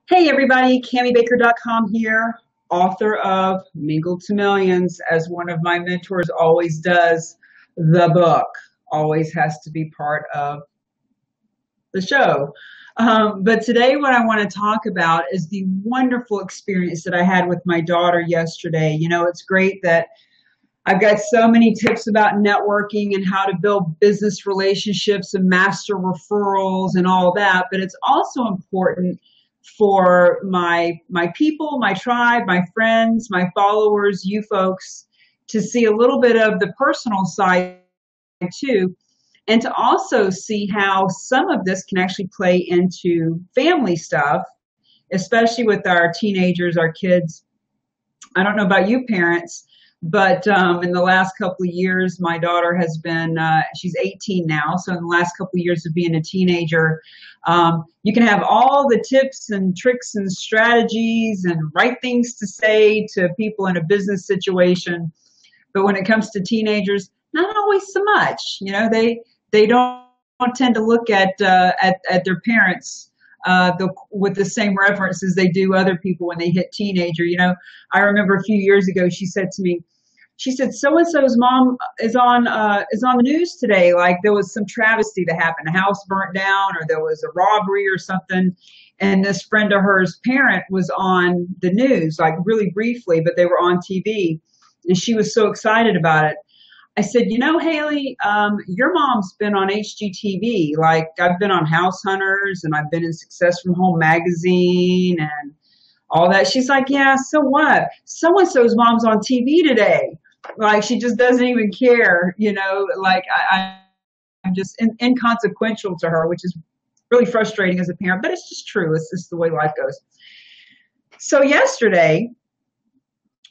Hey everybody, CamiBaker.com here, author of Mingle to Millions, as one of my mentors always does. The book always has to be part of the show. But today what I want to talk about is the wonderful experience that I had with my daughter yesterday. You know, it's great that I've got so many tips about networking and how to build business relationships and master referrals and all that, but it's also important for my people, my tribe, my friends, my followers, you folks, to see a little bit of the personal side too, and to also see how some of this can actually play into family stuff, especially with our teenagers, our kids. I don't know about you parents, but in the last couple of years, my daughter has been, she's 18 now. So in the last couple of years of being a teenager, you can have all the tips and tricks and strategies and right things to say to people in a business situation. But when it comes to teenagers, not always so much. You know, they don't tend to look at their parents with the same reference as they do other people when they hit teenager. You know, I remember a few years ago, she said to me, she said, so and so's mom is on the news today. Like there was some travesty that happened, a house burnt down, or there was a robbery or something. And this friend of hers parent was on the news, like really briefly, but they were on TV, and she was so excited about it. I said, you know, Haley, your mom's been on HGTV. Like I've been on House Hunters and I've been in Success from Home magazine and all that. She's like, yeah, so what? So-and-so's mom's on TV today. Like she just doesn't even care, you know, like I'm just inconsequential to her, which is really frustrating as a parent, but it's just true. It's just the way life goes. So yesterday,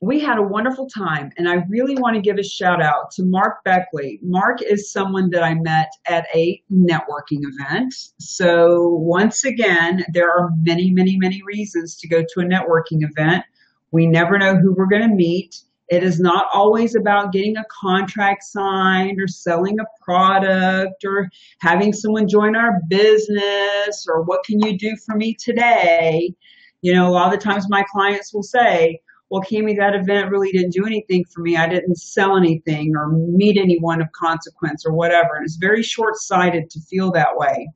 we had a wonderful time, and I really want to give a shout out to Mark Beckley. Mark is someone that I met at a networking event. So once again, there are many, many, many reasons to go to a networking event. We never know who we're going to meet. It is not always about getting a contract signed or selling a product or having someone join our business or what can you do for me today. You know, a lot of the times my clients will say, well, Cami, that event really didn't do anything for me. I didn't sell anything or meet anyone of consequence or whatever. And it's very short-sighted to feel that way.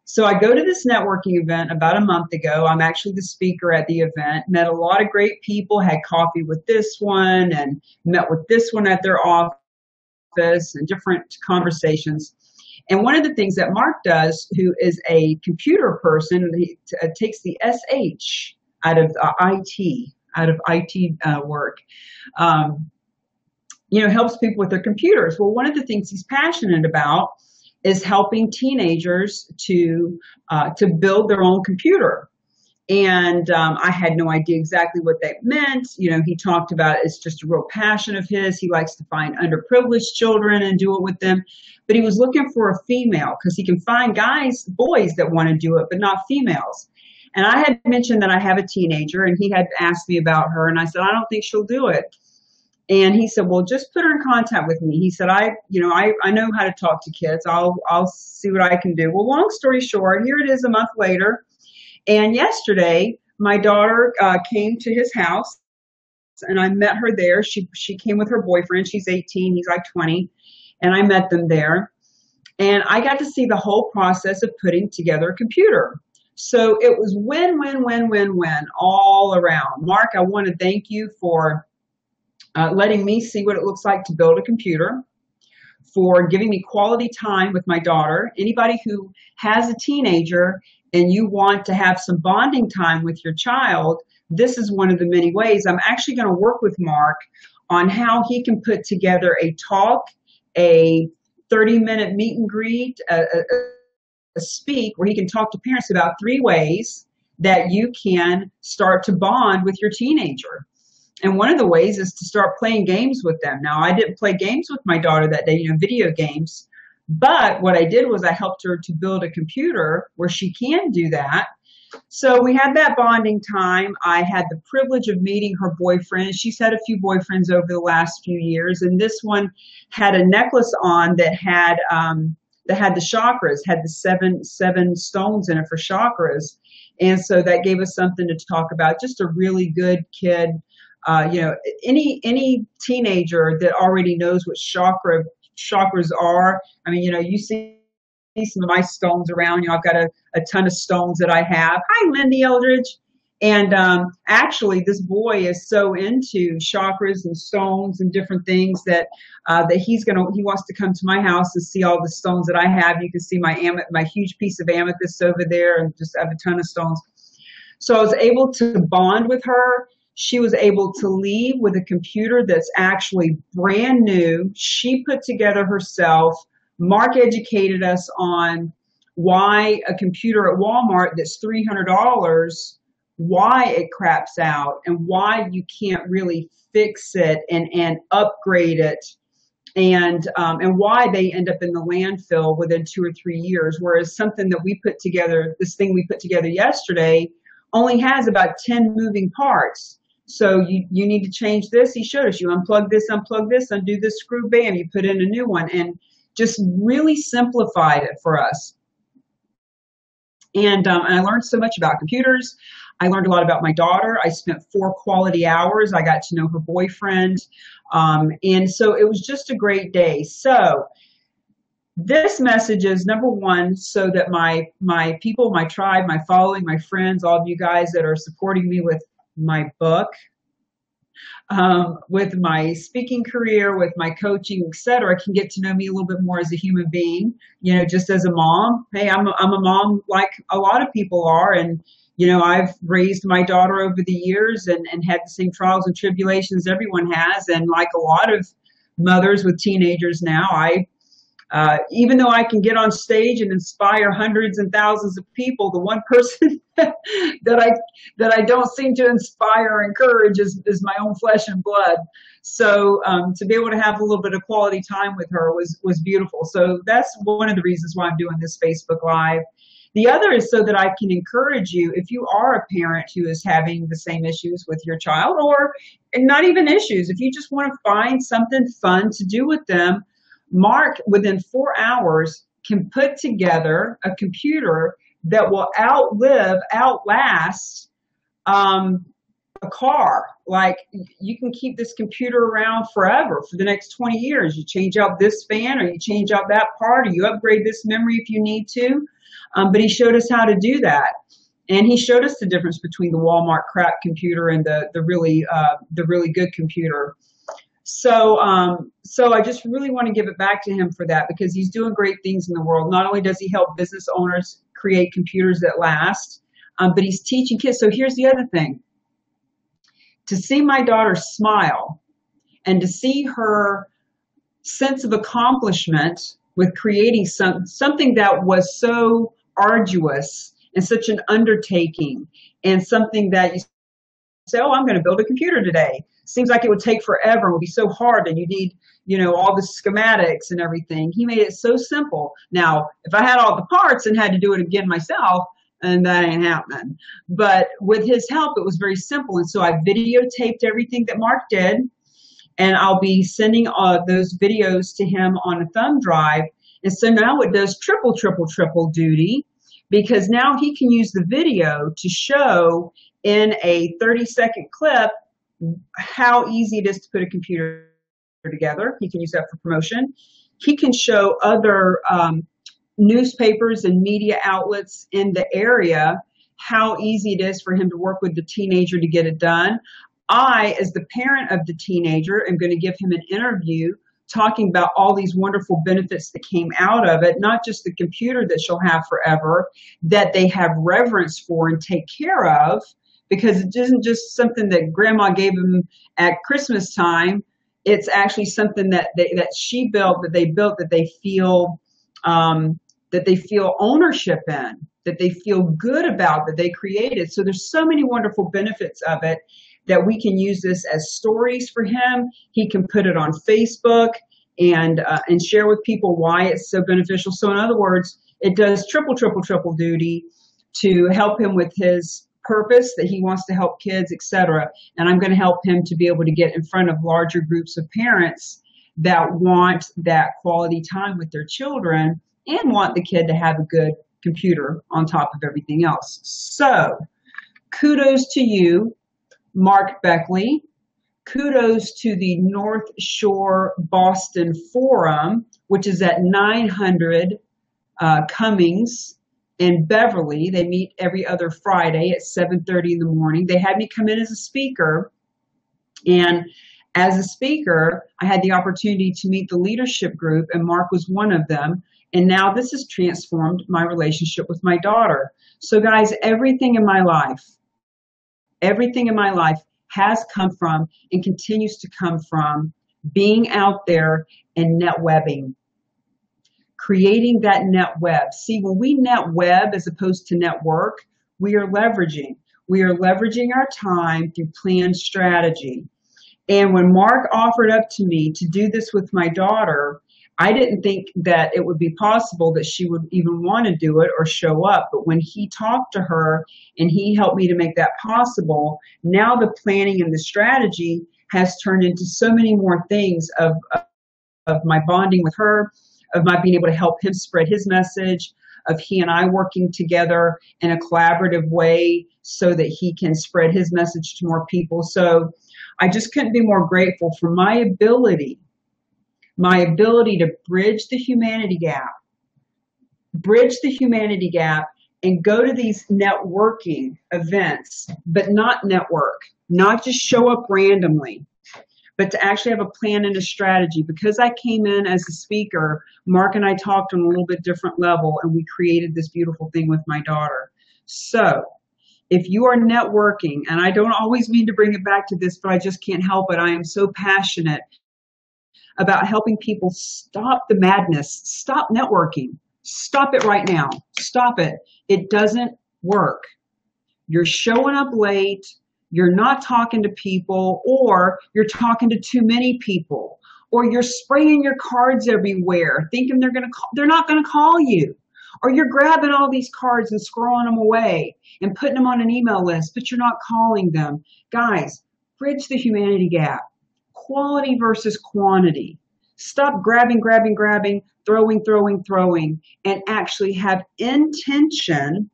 So I go to this networking event about a month ago. I'm actually the speaker at the event, met a lot of great people, had coffee with this one and met with this one at their office and different conversations. And one of the things that Mark does, who is a computer person, he takes the SH out of IT work, you know, helps people with their computers. Well, one of the things he's passionate about is helping teenagers to build their own computer. And I had no idea exactly what that meant. You know, he talked about it's just a real passion of his. He likes to find underprivileged children and do it with them. But he was looking for a female because he can find boys that want to do it, but not females. And I had mentioned that I have a teenager, and he had asked me about her, and I said, I don't think she'll do it. And he said, well, just put her in contact with me. He said, I know how to talk to kids. I'll see what I can do. Well, long story short, here it is a month later. And yesterday, my daughter came to his house, and I met her there. She came with her boyfriend. She's 18. He's like 20. And I met them there. And I got to see the whole process of putting together a computer. So it was win, win, win, win, win all around. Mark, I want to thank you for letting me see what it looks like to build a computer, for giving me quality time with my daughter. Anybody who has a teenager and you want to have some bonding time with your child, this is one of the many ways. I'm actually going to work with Mark on how he can put together a talk, a 30-minute meet and greet, a speak where he can talk to parents about 3 ways that you can start to bond with your teenager. And one of the ways is to start playing games with them. Now, I didn't play games with my daughter that day, you know, video games. But what I did was I helped her to build a computer where she can do that. So we had that bonding time. I had the privilege of meeting her boyfriend. She's had a few boyfriends over the last few years. And this one had a necklace on that had that had the chakras, had the seven stones in it for chakras. And so that gave us something to talk about. Just a really good kid. Any teenager that already knows what chakras are. I mean, you see some of my stones around. I've got a ton of stones that I have. Hi, Lindy Eldridge. And actually, this boy is so into chakras and stones and different things that he wants to come to my house and see all the stones that I have. You can see my huge piece of amethyst over there, and just have a ton of stones. So I was able to bond with her. She was able to leave with a computer that's actually brand new. She put together herself. Mark educated us on why a computer at Walmart that's $300, why it craps out, and why you can't really fix it and upgrade it, and why they end up in the landfill within 2 or 3 years. Whereas something that we put together, this thing we put together yesterday, only has about 10 moving parts. So you need to change this. He showed us, you unplug this, undo this screw, bam, you put in a new one, and just really simplified it for us. And I learned so much about computers. I learned a lot about my daughter. I spent 4 quality hours. I got to know her boyfriend. And so it was just a great day. So this message is, number one, so that my people, my tribe, my following, my friends, all of you guys that are supporting me with my book, with my speaking career, with my coaching, etc., can get to know me a little bit more as a human being, just as a mom. Hey, I'm a mom like a lot of people are. And, I've raised my daughter over the years and had the same trials and tribulations everyone has. And like a lot of mothers with teenagers now, even though I can get on stage and inspire hundreds and thousands of people, the one person that I don't seem to inspire or encourage is my own flesh and blood. So to be able to have a little bit of quality time with her was beautiful. So that's one of the reasons why I'm doing this Facebook Live. The other is so that I can encourage you, if you are a parent who is having the same issues with your child, or not even issues, if you just want to find something fun to do with them, Mark, within 4 hours, can put together a computer that will outlast a car. Like, you can keep this computer around forever for the next 20 years. You change out this fan, or you change out that part, or you upgrade this memory if you need to. But he showed us how to do that. And he showed us the difference between the Walmart crap computer and the really good computer. So I just really want to give it back to him for that, because he's doing great things in the world. Not only does he help business owners create computers that last, but he's teaching kids. So here's the other thing. To see my daughter smile and to see her sense of accomplishment with creating something that was so arduous and such an undertaking, and something that you say, oh, I'm going to build a computer today. Seems like it would take forever and would be so hard, and you need, all the schematics and everything. He made it so simple. Now, if I had all the parts and had to do it again myself, and that ain't happening. But with his help, it was very simple. And so I videotaped everything that Mark did, and I'll be sending those videos to him on a thumb drive. And so now it does triple duty, because now he can use the video to show in a 30-second clip how easy it is to put a computer together. He can use that for promotion. He can show other newspapers and media outlets in the area how easy it is for him to work with the teenager to get it done. I, as the parent of the teenager, am going to give him an interview talking about all these wonderful benefits that came out of it, not just the computer that she'll have forever, that they have reverence for and take care of, because it isn't just something that grandma gave them at Christmas time. It's actually something that she built, that they feel ownership in, that they feel good about, that they created. So there's so many wonderful benefits of it that we can use this as stories for him. He can put it on Facebook and share with people why it's so beneficial. So in other words, it does triple duty to help him with his purpose, that he wants to help kids, etc. And I'm going to help him to be able to get in front of larger groups of parents that want that quality time with their children, and want the kid to have a good computer on top of everything else. So kudos to you, Mark Beckley. Kudos to the North Shore Boston Forum, which is at 900 Cummings in Beverly. They meet every other Friday at 7:30 in the morning. They had me come in as a speaker, and as a speaker, I had the opportunity to meet the leadership group, and Mark was one of them. And now this has transformed my relationship with my daughter. So guys, everything in my life has come from and continues to come from being out there and netwebbing, creating that net web. See, when we net web as opposed to network, we are leveraging. We are leveraging our time through planned strategy. And when Mark offered up to me to do this with my daughter, I didn't think that it would be possible that she would even want to do it or show up. But when he talked to her and he helped me to make that possible, now the planning and the strategy has turned into so many more things of my bonding with her, of my being able to help him spread his message, of he and I working together in a collaborative way so that he can spread his message to more people. So I just couldn't be more grateful for my ability to bridge the humanity gap and go to these networking events, but not network, not just show up randomly, but to actually have a plan and a strategy. Because I came in as a speaker, Mark and I talked on a little bit different level, and we created this beautiful thing with my daughter. So if you are networking, and I don't always mean to bring it back to this, but I just can't help it. I am so passionate about helping people stop the madness, stop networking, stop it right now, stop it. It doesn't work. You're showing up late, you're not talking to people, or you're talking to too many people, or you're spraying your cards everywhere, thinking they're not gonna call you, or you're grabbing all these cards and scrolling them away and putting them on an email list, but you're not calling them. Guys, bridge the humanity gap. Quality versus quantity. Stop grabbing, throwing, and actually have intention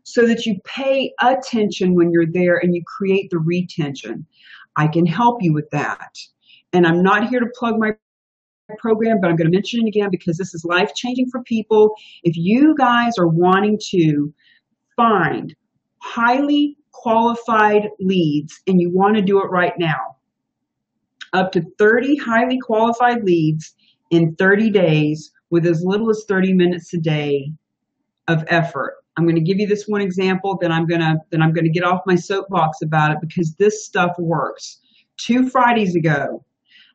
so that you pay attention when you're there and you create the retention. I can help you with that. And I'm not here to plug my program, but I'm going to mention it again because this is life-changing for people. If you guys are wanting to find highly qualified leads and you want to do it right now, up to 30 highly qualified leads in 30 days with as little as 30 minutes a day of effort. I'm going to give you this one example, then I'm going to get off my soapbox about it because this stuff works. 2 Fridays ago,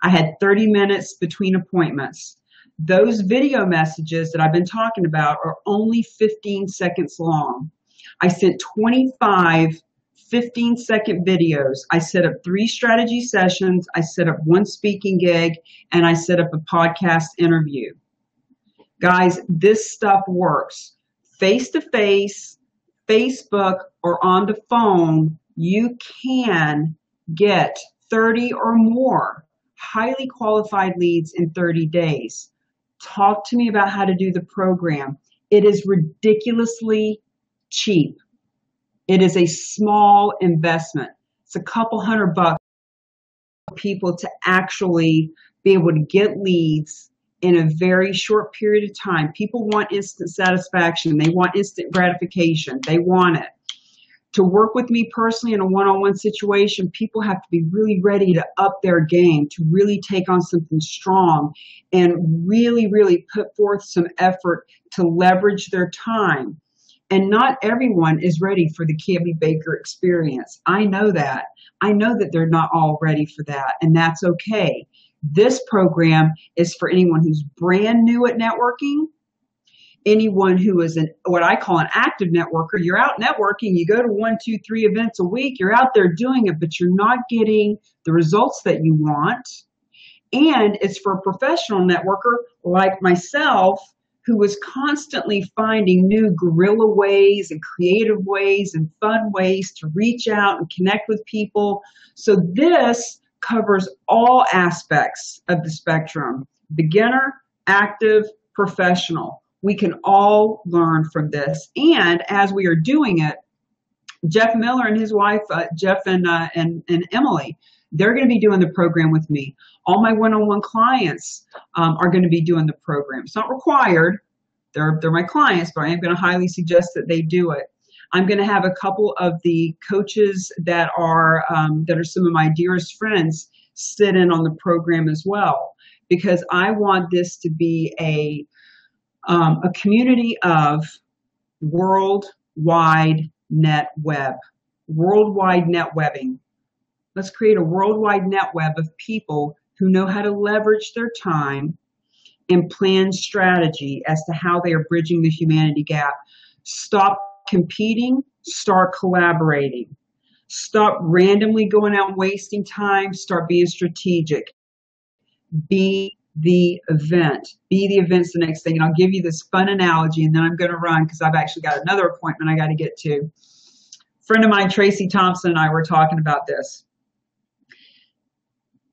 I had 30 minutes between appointments. Those video messages that I've been talking about are only 15 seconds long. I sent 25 15-second videos. I set up 3 strategy sessions. I set up 1 speaking gig, and I set up a podcast interview. Guys, this stuff works. Face-to-face, Facebook, or on the phone, you can get 30 or more highly qualified leads in 30 days. Talk to me about how to do the program. It is ridiculously cheap. It is a small investment. It's a couple $100 for people to actually be able to get leads in a very short period of time. People want instant satisfaction. They want instant gratification. They want it. To work with me personally in a one-on-one situation, people have to be really ready to up their game, to really take on something strong and really, really put forth some effort to leverage their time. And not everyone is ready for the Cami Baker experience. I know that. I know that they're not all ready for that, and that's okay. This program is for anyone who's brand new at networking, anyone who is what I call an active networker. You're out networking, you go to 1, 2, 3 events a week, you're out there doing it, but you're not getting the results that you want. And it's for a professional networker like myself, who was constantly finding new guerrilla ways and creative ways and fun ways to reach out and connect with people. So this covers all aspects of the spectrum: beginner, active, professional. We can all learn from this. And as we are doing it, Jeff Miller and his wife, Jeff and Emily, they're going to be doing the program with me. All my one-on-one clients are going to be doing the program. It's not required. They're my clients, but I am going to highly suggest that they do it. I'm going to have a couple of the coaches that are some of my dearest friends sit in on the program as well, because I want this to be a community of worldwide NetWeb, worldwide netwebbing. Let's create a worldwide netweb of people who know how to leverage their time and plan strategy as to how they are bridging the humanity gap. Stop competing, start collaborating. Stop randomly going out and wasting time, start being strategic. Be the event. Be the event's the next thing. And I'll give you this fun analogy, and then I'm going to run because I've actually got another appointment I got to get to. A friend of mine, Tracy Thompson, and I were talking about this.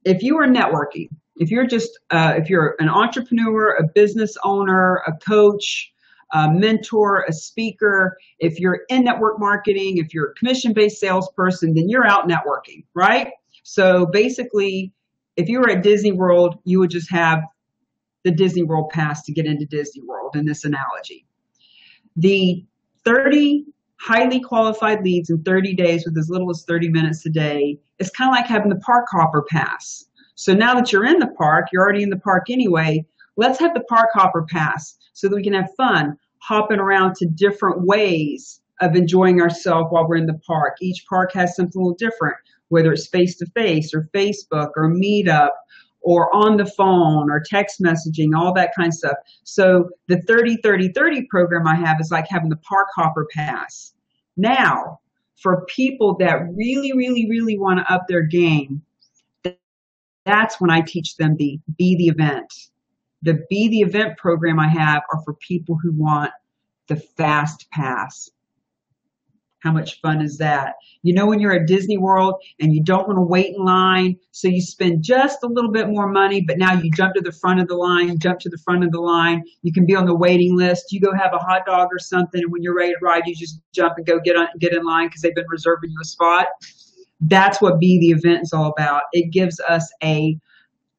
If you are networking, if you're an entrepreneur, a business owner, a coach, a mentor, a speaker, if you're in network marketing, if you're a commission-based salesperson, then you're out networking, right? So basically, if you were at Disney World, you would just have the Disney World pass to get into Disney World in this analogy. The 30 highly qualified leads in 30 days with as little as 30 minutes a day is kind of like having the park hopper pass. So now that you're in the park, you're already in the park anyway, let's have the park hopper pass so that we can have fun hopping around to different ways of enjoying ourselves while we're in the park. Each park has something a little different, whether it's face-to-face or Facebook or Meetup or on the phone or text messaging, all that kind of stuff. So the 30-30-30 program I have is like having the park hopper pass. Now, for people that really, really, really want to up their game, that's when I teach them the Be the Event. The Be the Event program I have are for people who want the fast pass. How much fun is that? You know, when you're at Disney World and you don't want to wait in line, so you spend just a little bit more money, but now you jump to the front of the line, you can be on the waiting list, you go have a hot dog or something, and when you're ready to ride, you just jump and go get in line because they've been reserving you a spot. That's what Be the Event is all about. It gives us a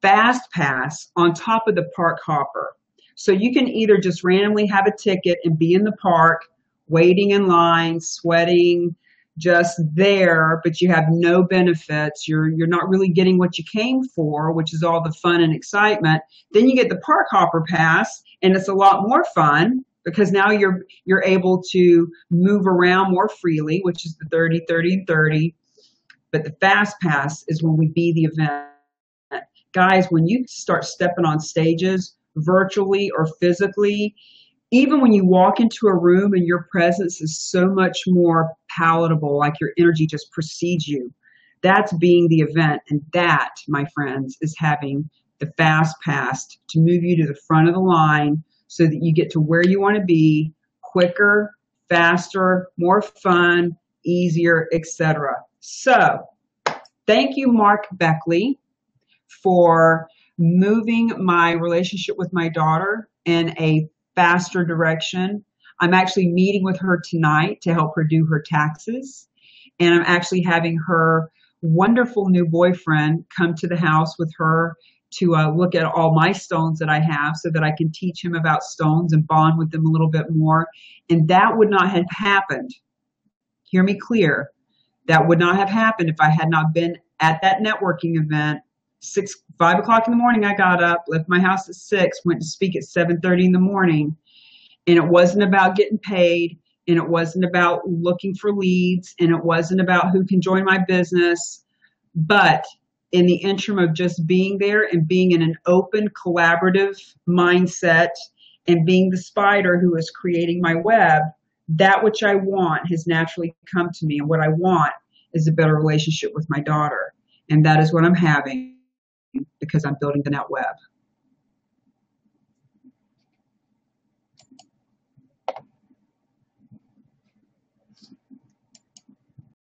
fast pass on top of the park hopper. So you can either just randomly have a ticket and be in the park, waiting in line, sweating, just there, but you have no benefits. You're not really getting what you came for, which is all the fun and excitement. Then you get the park hopper pass, and it's a lot more fun because now you're able to move around more freely, which is the 30, 30, and 30. But the fast pass is when we be the event. Guys, when you start stepping on stages, virtually or physically, even when you walk into a room and your presence is so much more palatable, like your energy just precedes you, that's being the event. And that, my friends, is having the fast pass to move you to the front of the line so that you get to where you want to be quicker, faster, more fun, easier, etc. So, thank you, Mark Beckley, for moving my relationship with my daughter in a faster direction. I'm actually meeting with her tonight to help her do her taxes. And I'm actually having her wonderful new boyfriend come to the house with her to look at all my stones that I have so that I can teach him about stones and bond with them a little bit more. And that would not have happened. Hear me clear. That would not have happened if I had not been at that networking event. 5 o'clock in the morning, I got up, left my house at 6, went to speak at 7:30 in the morning. And it wasn't about getting paid, and it wasn't about looking for leads, and it wasn't about who can join my business. But in the interim of just being there and being in an open, collaborative mindset and being the spider who is creating my web, that which I want has naturally come to me. And what I want is a better relationship with my daughter. And that is what I'm having because I'm building the NetWeb.